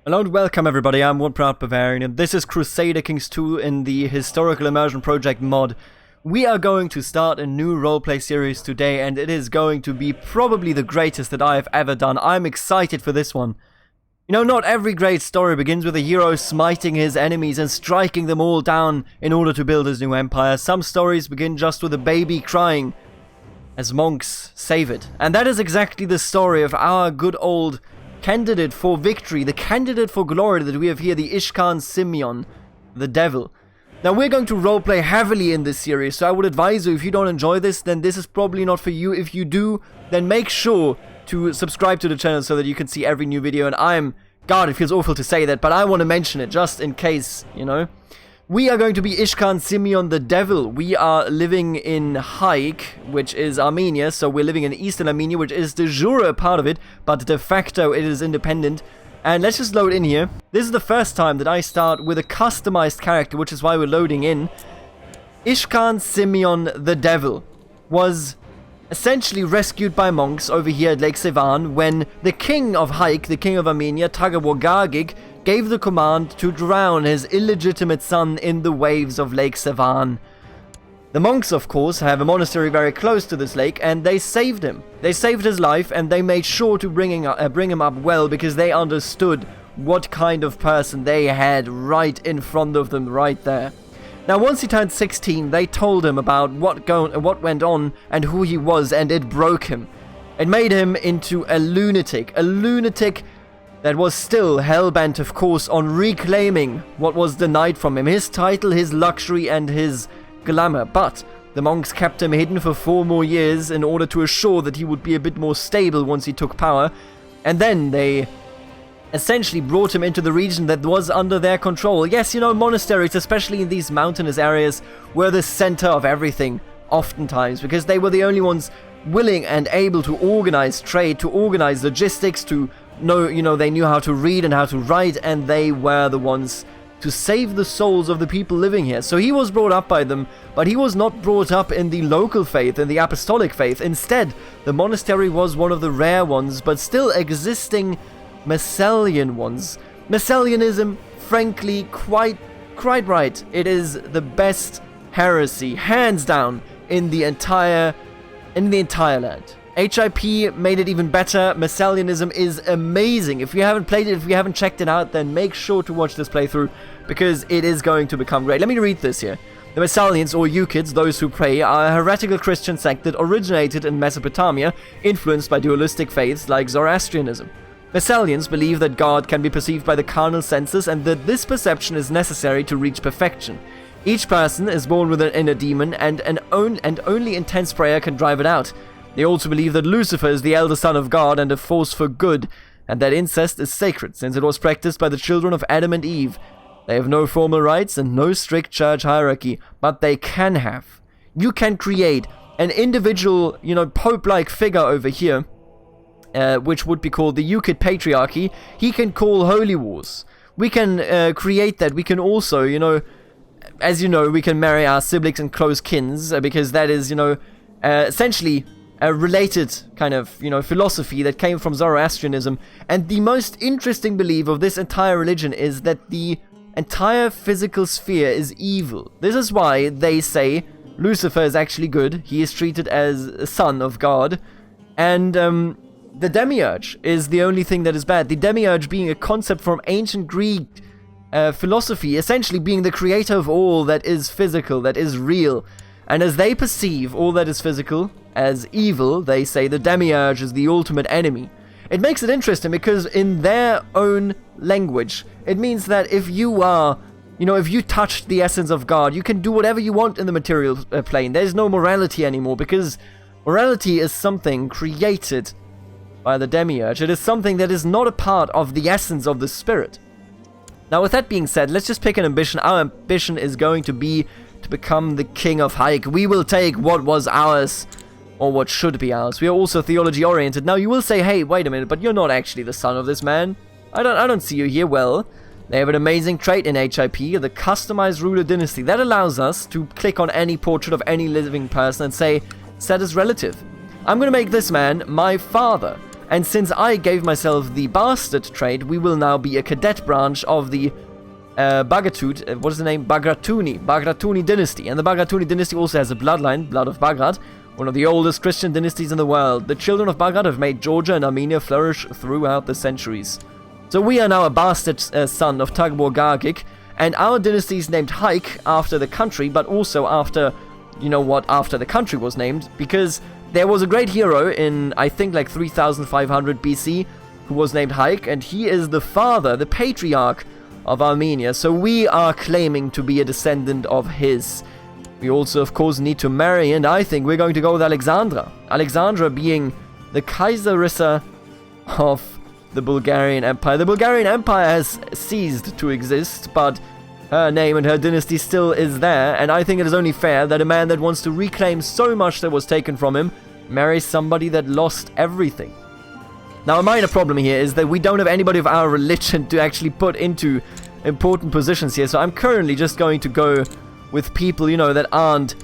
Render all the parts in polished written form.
Hello and welcome everybody, I'm one proud Bavarian and this is Crusader Kings 2 in the Historical Immersion Project mod. We are going to start a new roleplay series today and it is going to be probably the greatest that I have ever done. I'm excited for this one. You know, not every great story begins with a hero smiting his enemies and striking them all down in order to build his new empire. Some stories begin just with a baby crying as monks save it. And that is exactly the story of our good old candidate for victory, the candidate for glory that we have here, the Ishkan Symeon, the devil. Now we're going to roleplay heavily in this series, so I would advise you, if you don't enjoy this, then this is probably not for you. If you do, then make sure to subscribe to the channel so that you can see every new video. And God, it feels awful to say that, but I want to mention it just in case, you know. We are going to be Ishkan Symeon the devil. We are living in Hayk, which is Armenia, so we're living in eastern Armenia, which is de jure a part of it, but de facto it is independent. And let's just load in here. This is the first time that I start with a customized character, which is why we're loading in. Ishkan Symeon the devil was essentially rescued by monks over here at Lake Sevan when the king of Hayk, the king of Armenia, Tagawagagig, gave the command to drown his illegitimate son in the waves of Lake Sevan. The monks, of course, have a monastery very close to this lake, and they saved him. They saved his life, and they made sure to bring him up well, because they understood what kind of person they had right in front of them, right there. Now, once he turned 16, they told him about what went on and who he was, and it broke him. It made him into a lunatic that was still hell-bent, of course, on reclaiming what was denied from him, his title, his luxury, and his glamour. But the monks kept him hidden for 4 more years in order to assure that he would be a bit more stable once he took power, and then they essentially brought him into the region that was under their control. Yes, you know, monasteries, especially in these mountainous areas, were the center of everything, oftentimes, because they were the only ones willing and able to organize trade, to organize logistics, to know, you know, they knew how to read and how to write, and they were the ones to save the souls of the people living here. So he was brought up by them, but he was not brought up in the local faith, in the apostolic faith. Instead, the monastery was one of the rare ones, but still existing Messalian ones. Messalianism, frankly, quite right. It is the best heresy, hands down, in the entire land. H.I.P. made it even better. Messalianism is amazing. If you haven't played it, if you haven't checked it out, then make sure to watch this playthrough, because it is going to become great. Let me read this here. The Messalians, or Eukids, those who pray, are a heretical Christian sect that originated in Mesopotamia, influenced by dualistic faiths like Zoroastrianism. Messalians believe that God can be perceived by the carnal senses and that this perception is necessary to reach perfection. Each person is born with an inner demon, and only intense prayer can drive it out. They also believe that Lucifer is the elder son of God and a force for good, and that incest is sacred since it was practiced by the children of Adam and Eve. They have no formal rites and no strict church hierarchy, but they can have. You can create an individual, you know, pope-like figure over here, which would be called the Eukid Patriarchy. He can call holy wars. We can create that. We can also, you know, as you know, we can marry our siblings and close kins, because that is, you know, essentially a related kind of, you know, philosophy that came from Zoroastrianism. And the most interesting belief of this entire religion is that the entire physical sphere is evil. This is why they say Lucifer is actually good. He is treated as a son of God. And the demiurge is the only thing that is bad. The demiurge being a concept from ancient Greek philosophy, essentially being the creator of all that is physical, that is real. And as they perceive all that is physical as evil, they say the demiurge is the ultimate enemy. It makes it interesting because in their own language, it means that if you are, you know, if you touched the essence of God, you can do whatever you want in the material plane. There's no morality anymore, because morality is something created by the demiurge. It is something that is not a part of the essence of the spirit. Now, with that being said, let's just pick an ambition. Our ambition is going to be to become the king of Hayk. We will take what was ours, or what should be ours. We are also theology oriented. Now you will say, hey, wait a minute, but you're not actually the son of this man. I don't see you here. Well, they have an amazing trait in H.I.P, the customized ruler dynasty. That allows us to click on any portrait of any living person and say, set as relative. I'm going to make this man my father. And since I gave myself the bastard trait, we will now be a cadet branch of the Bagatut, what is the name? Bagratuni dynasty. And the Bagratuni dynasty also has a bloodline, blood of Bagrat, one of the oldest Christian dynasties in the world. The children of Bagrat have made Georgia and Armenia flourish throughout the centuries. So we are now a bastard son of Tagbor Gargic, and our dynasty is named Hayk after the country, but also after, you know what, after the country was named, because there was a great hero in, I think, like 3500 BC, who was named Hayk, and he is the father, the patriarch of Armenia, so we are claiming to be a descendant of his. We also, of course, need to marry, and I think we're going to go with Alexandra. Alexandra being the Kaiserissa of the Bulgarian Empire. The Bulgarian Empire has ceased to exist, but her name and her dynasty still is there, and I think it is only fair that a man that wants to reclaim so much that was taken from him marries somebody that lost everything. Now, a minor problem here is that we don't have anybody of our religion to actually put into important positions here, so I'm currently just going to go with people, you know, that aren't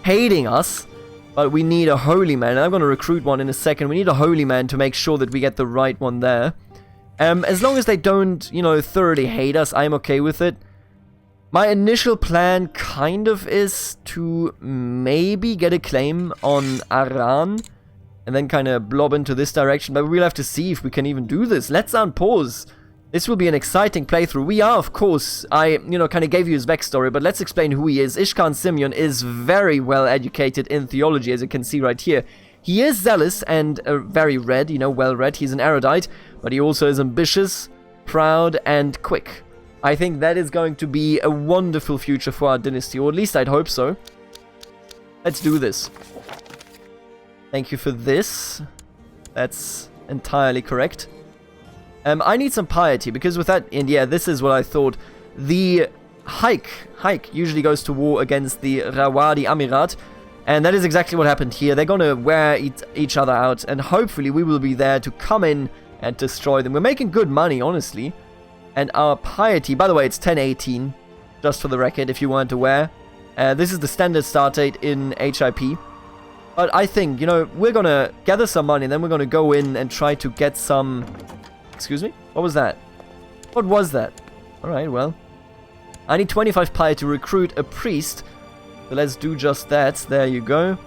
hating us, but we need a holy man, and I'm going to recruit one in a second. We need a holy man to make sure that we get the right one there. As long as they don't, you know, thoroughly hate us, I'm okay with it. My initial plan kind of is to maybe get a claim on Aran, and then kind of blob into this direction, but we'll have to see if we can even do this. Let's unpause. This will be an exciting playthrough. We are, of course, I, you know, kind of gave you his backstory, but let's explain who he is. Ishkan Symeon is very well educated in theology, as you can see right here. He is zealous and very read, you know, well read. He's an erudite, but he also is ambitious, proud, and quick. I think that is going to be a wonderful future for our dynasty, or at least I'd hope so. Let's do this. Thank you for this. That's entirely correct. I need some piety, because with that, and yeah, this is what I thought. The Hayk usually goes to war against the Rawadi Amirat, and that is exactly what happened here. They're gonna wear each other out, and hopefully we will be there to come in and destroy them. We're making good money, honestly. And our piety, by the way, it's 1018, just for the record, if you weren't aware. This is the standard start date in H.I.P. But I think, you know, we're gonna gather some money, and then we're gonna go in and try to get some... Excuse me? What was that? What was that? Alright, well. I need 25 piety to recruit a priest. So let's do just that. There you go.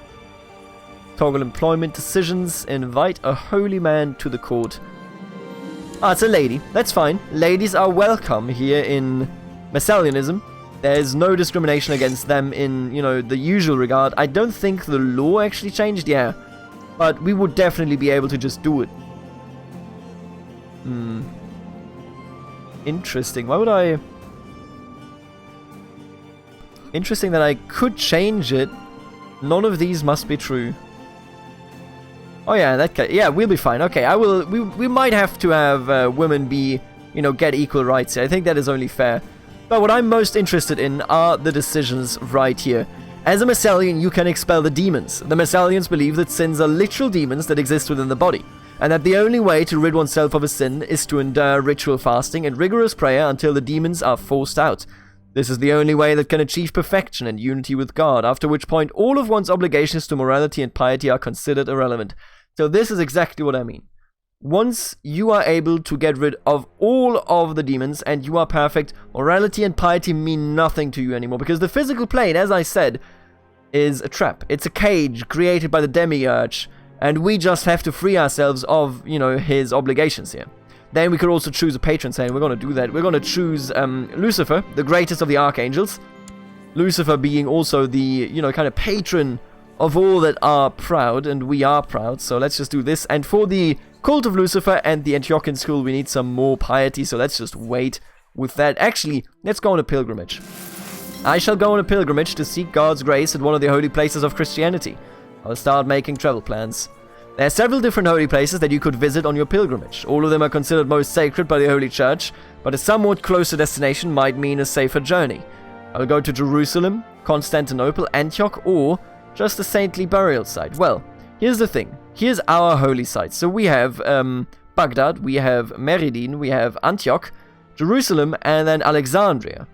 Toggle employment decisions. Invite a holy man to the court. Ah, it's a lady. That's fine. Ladies are welcome here in Messalianism. There's no discrimination against them in, you know, the usual regard. I don't think the law actually changed, yeah. But we would definitely be able to just do it. Interesting. Why would I... Interesting that I could change it. None of these must be true. Oh yeah, in that case, yeah, we'll be fine. Okay, I will. We might have to have women be, you know, get equal rights here. I think that is only fair. But what I'm most interested in are the decisions right here. As a Messalian, you can expel the demons. The Messalians believe that sins are literal demons that exist within the body, and that the only way to rid oneself of a sin is to endure ritual fasting and rigorous prayer until the demons are forced out. This is the only way that can achieve perfection and unity with God, after which point all of one's obligations to morality and piety are considered irrelevant. So this is exactly what I mean. Once you are able to get rid of all of the demons and you are perfect, morality and piety mean nothing to you anymore, because the physical plane, as I said, is a trap. It's a cage created by the demiurge, and we just have to free ourselves of, you know, his obligations here. Then we could also choose a patron saint. We're going to do that. We're going to choose Lucifer, the greatest of the archangels. Lucifer being also the, you know, kind of patron of all that are proud, and we are proud, so let's just do this. And for the cult of Lucifer and the Antiochian school, we need some more piety, so let's just wait with that. Actually, let's go on a pilgrimage. I shall go on a pilgrimage to seek God's grace at one of the holy places of Christianity. I'll start making travel plans. There are several different holy places that you could visit on your pilgrimage. All of them are considered most sacred by the Holy Church, but a somewhat closer destination might mean a safer journey. I will go to Jerusalem, Constantinople, Antioch, or just a saintly burial site. Well, here's the thing. Here's our holy sites. So we have Baghdad, we have Meridian, we have Antioch, Jerusalem, and then Alexandria.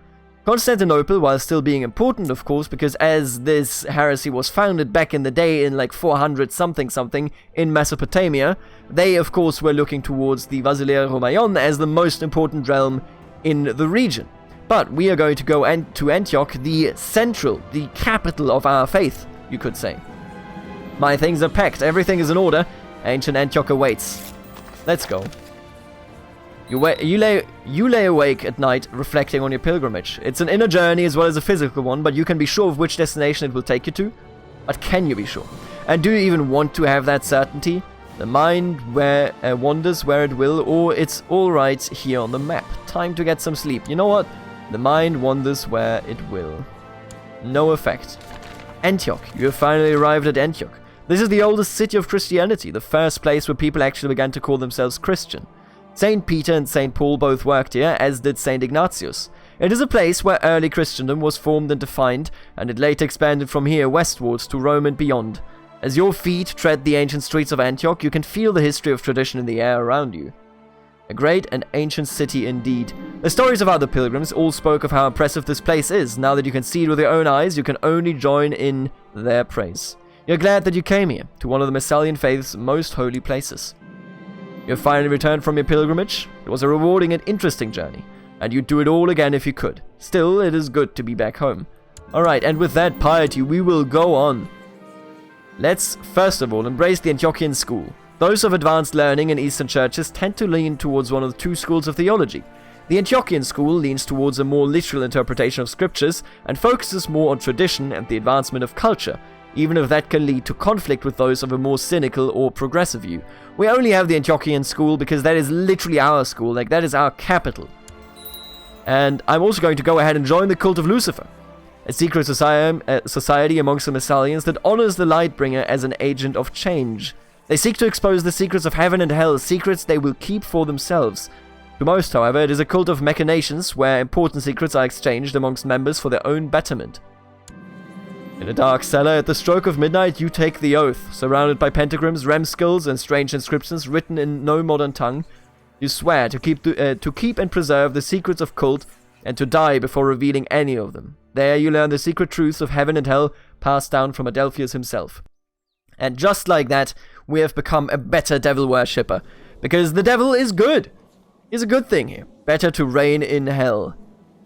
Constantinople, while still being important, of course, because as this heresy was founded back in the day in like 400 something in Mesopotamia, they of course were looking towards the Basileia Romaion as the most important realm in the region. But we are going to go to Antioch, the capital of our faith, you could say. My things are packed, everything is in order, ancient Antioch awaits. Let's go. You lay awake at night reflecting on your pilgrimage. It's an inner journey as well as a physical one, but you can be sure of which destination it will take you to. But can you be sure? And do you even want to have that certainty? The mind wanders where it will, or it's alright here on the map. Time to get some sleep. You know what? The mind wanders where it will. No effect. Antioch. You have finally arrived at Antioch. This is the oldest city of Christianity, the first place where people actually began to call themselves Christian. St. Peter and St. Paul both worked here, as did St. Ignatius. It is a place where early Christendom was formed and defined, and it later expanded from here westwards to Rome and beyond. As your feet tread the ancient streets of Antioch, you can feel the history of tradition in the air around you. A great and ancient city indeed. The stories of other pilgrims all spoke of how impressive this place is. Now that you can see it with your own eyes, you can only join in their praise. You're glad that you came here, to one of the Messalian faith's most holy places. You have finally returned from your pilgrimage. It was a rewarding and interesting journey, and you'd do it all again if you could. Still, it is good to be back home. Alright, and with that piety, we will go on. Let's, first of all, embrace the Antiochian school. Those of advanced learning in Eastern churches tend to lean towards one of the two schools of theology. The Antiochian school leans towards a more literal interpretation of scriptures and focuses more on tradition and the advancement of culture, even if that can lead to conflict with those of a more cynical or progressive view. We only have the Antiochian school because that is literally our school, like that is our capital. And I'm also going to go ahead and join the cult of Lucifer, a secret society amongst the Messalians that honors the Lightbringer as an agent of change. They seek to expose the secrets of heaven and hell, secrets they will keep for themselves. To most, however, it is a cult of machinations where important secrets are exchanged amongst members for their own betterment. In a dark cellar, at the stroke of midnight, you take the oath. Surrounded by pentagrams, rem skulls, and strange inscriptions written in no modern tongue, you swear to keep and preserve the secrets of cult and to die before revealing any of them. There you learn the secret truths of heaven and hell passed down from Adelphius himself. And just like that, we have become a better devil worshipper. Because the devil is good. Is a good thing here. Better to reign in hell.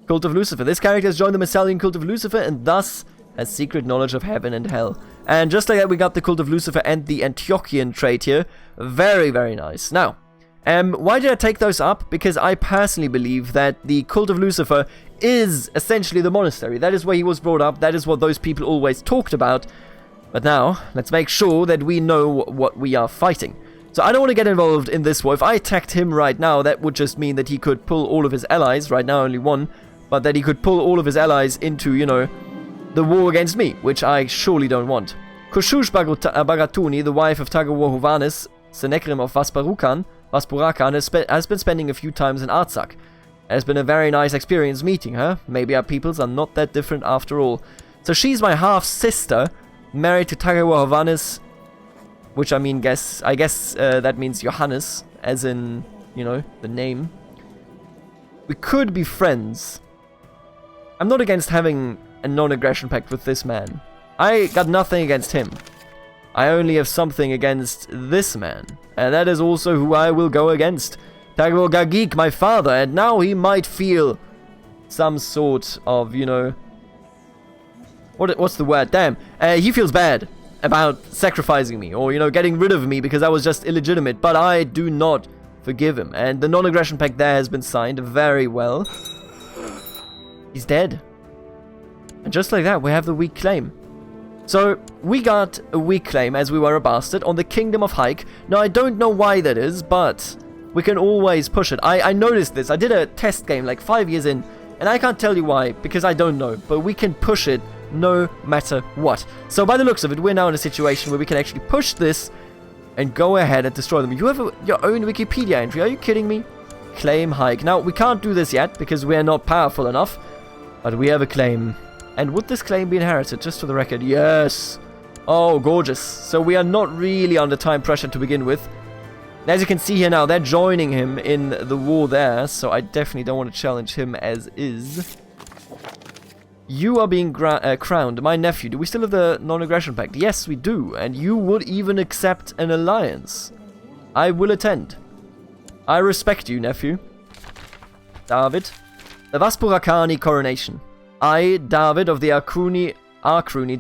Cult of Lucifer. This character has joined the Messalian cult of Lucifer and thus has secret knowledge of heaven and hell. And just like that, we got the cult of Lucifer and the Antiochian trait here. Very, very nice. Now, why did I take those up? Because I personally believe that the cult of Lucifer is essentially the monastery. That is where he was brought up. That is what those people always talked about. But now, let's make sure that we know what we are fighting. So I don't want to get involved in this war. If I attacked him right now, that would just mean that he could pull all of his allies, right now only one, but that he could pull all of his allies into, you know, the war against me, which I surely don't want. Koshush Bagatuni, the wife of Tagawahovanis, Senechrim of Vaspurakan, has been spending a few times in Artsakh. It has been a very nice experience meeting her. Maybe our peoples are not that different after all. So she's my half-sister, married to Tagawahovanis, which I guess that means Johannes, as in, you know, the name. We could be friends. I'm not against having a non-aggression pact with this man. I got nothing against him. I only have something against this man. And that is also who I will go against. Tagor Gagik, my father, and now he might feel some sort of, you know... What's the word? Damn. He feels bad about sacrificing me, or, you know, getting rid of me because I was just illegitimate, but I do not forgive him. And the non-aggression pact there has been signed very well. He's dead. And just like that, we have the weak claim. So, we got a weak claim, as we were a bastard, on the kingdom of Hayk. Now, I don't know why that is, but we can always push it. I noticed this. I did a test game like 5 years in, and I can't tell you why, because I don't know. But we can push it no matter what. So, by the looks of it, we're now in a situation where we can actually push this and go ahead and destroy them. You have your own Wikipedia entry. Are you kidding me? Claim Hayk. Now, we can't do this yet, because we are not powerful enough. But we have a claim. And would this claim be inherited? Just for the record, yes. Oh, gorgeous. So we are not really under time pressure to begin with. And as you can see here now, they're joining him in the war there. So I definitely don't want to challenge him as is. You are being crowned, my nephew. Do we still have the non-aggression pact? Yes, we do. And you would even accept an alliance. I will attend. I respect you, nephew. David. The Vaspurakani coronation. I, David of the Arkruni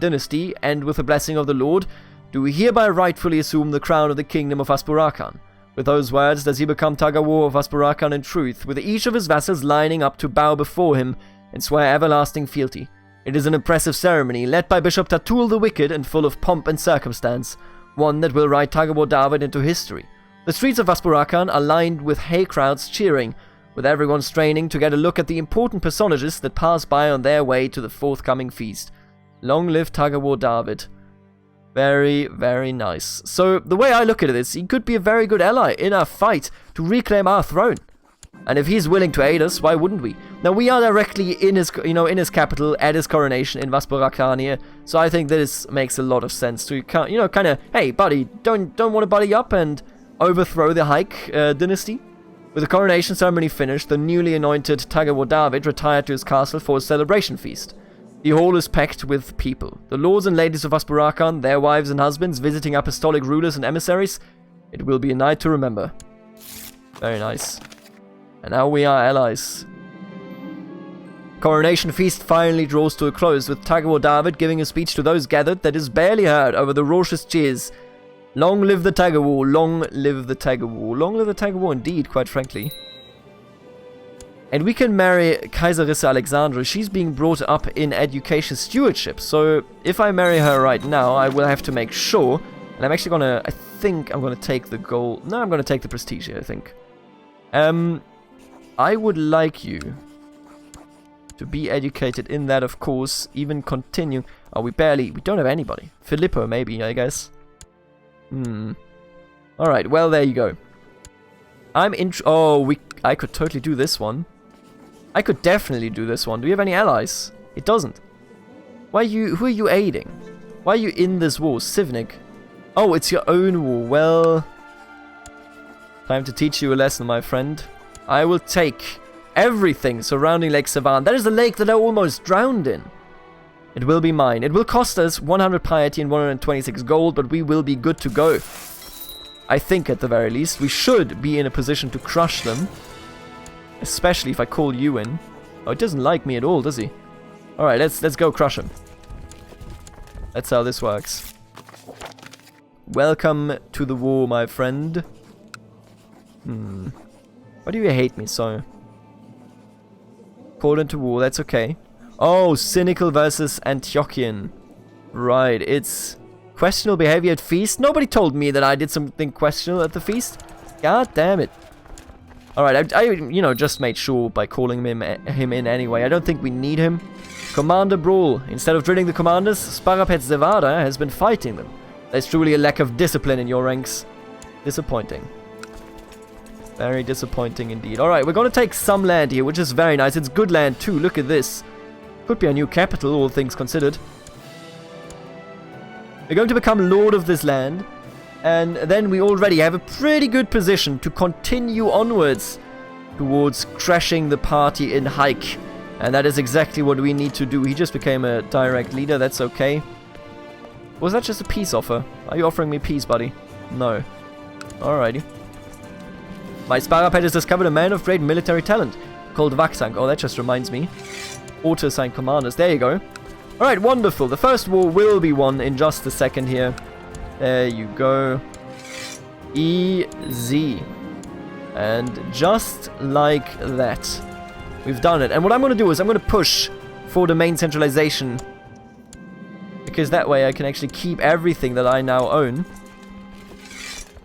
dynasty, and with the blessing of the Lord, do hereby rightfully assume the crown of the kingdom of Vaspurakan. With those words does he become tug-of-war of Vaspurakan in truth, with each of his vassals lining up to bow before him and swear everlasting fealty. It is an impressive ceremony, led by Bishop Tatul the Wicked and full of pomp and circumstance, one that will write tug-of-war David into history. The streets of Vaspurakan are lined with Hayk crowds cheering, with everyone straining to get a look at the important personages that pass by on their way to the forthcoming feast. Long live tug-of-war David. Very, very nice. So, the way I look at it is, he could be a very good ally in our fight to reclaim our throne. And if he's willing to aid us, why wouldn't we? Now, we are directly in his, in his capital at his coronation in Vaspurakania, so I think this makes a lot of sense to, kind of, hey, buddy, don't want to buddy up and overthrow the Hayk dynasty? With the coronation ceremony finished, the newly anointed tug-of-war David retired to his castle for a celebration feast. The hall is packed with people. The lords and ladies of Vaspurakan, their wives and husbands, visiting apostolic rulers and emissaries. It will be a night to remember. Very nice. And now we are allies. Coronation feast finally draws to a close, with tug-of-war David giving a speech to those gathered that is barely heard over the raucous cheers. Long live the tug-of-war, long live the tug-of-war. Long live the tug-of-war indeed, quite frankly. And we can marry Kaiserissa Alexandra. She's being brought up in education stewardship. So if I marry her right now, I will have to make sure. And I'm actually gonna, I think I'm gonna take the gold. No, I'm gonna take the prestige here, I think. I would like you to be educated in that, of course. Even continue. Oh, we don't have anybody. Filippo, maybe, I guess. Alright, well, there you go. I could totally do this one. I could definitely do this one. Do you have any allies? It doesn't. Who are you aiding? Why are you in this war? Sivnik. Oh, it's your own war. Well, time to teach you a lesson, my friend. I will take everything surrounding Lake Savan. That is the lake that I almost drowned in. It will be mine. It will cost us 100 piety and 126 gold, but we will be good to go. I think, at the very least, we should be in a position to crush them. Especially if I call you in. Oh, it doesn't like me at all, does he? Alright, let's go crush him. That's how this works. Welcome to the war, my friend. Why do you hate me so? Called into war, that's okay. Oh, cynical versus Antiochian. Right, it's questionable behavior at feast. Nobody told me that I did something questionable at the feast. God damn it. Alright, I just made sure by calling him in anyway. I don't think we need him. Commander Brawl. Instead of drilling the commanders, Sparapet Zevada has been fighting them. There's truly a lack of discipline in your ranks. Disappointing. Very disappointing indeed. Alright, we're going to take some land here, which is very nice. It's good land too. Look at this. Could be a new capital, all things considered. We're going to become lord of this land. And then we already have a pretty good position to continue onwards towards crashing the party in Hayk. And that is exactly what we need to do. He just became a direct leader, that's okay. Was that just a peace offer? Are you offering me peace, buddy? No. Alrighty. My Sparapet has discovered a man of great military talent called Vaksank. Oh, that just reminds me. Auto-assign commanders. There you go. Alright, wonderful. The first war will be won in just a second here. There you go. Easy. And just like that, we've done it. And what I'm going to do is I'm going to push for the main centralization. Because that way I can actually keep everything that I now own.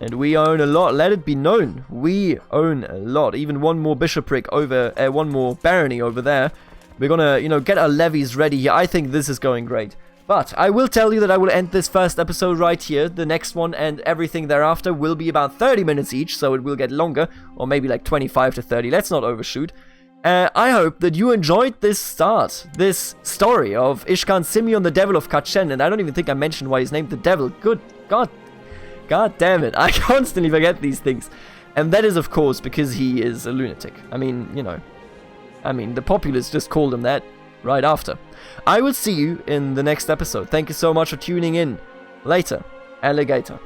And we own a lot. Let it be known. We own a lot. Even one more bishopric over, one more barony over there. We're going to, get our levies ready here. I think this is going great. But I will tell you that I will end this first episode right here. The next one and everything thereafter will be about 30 minutes each, so it will get longer, or maybe like 25 to 30. Let's not overshoot. I hope that you enjoyed this story of Ishkan Symeon, the devil of Kachin, and I don't even think I mentioned why he's named the devil. Good God damn it, I constantly forget these things. And that is, of course, because he is a lunatic. I mean, the populace just called him that. right after. I will see you in the next episode. Thank you so much for tuning in. Later, alligator.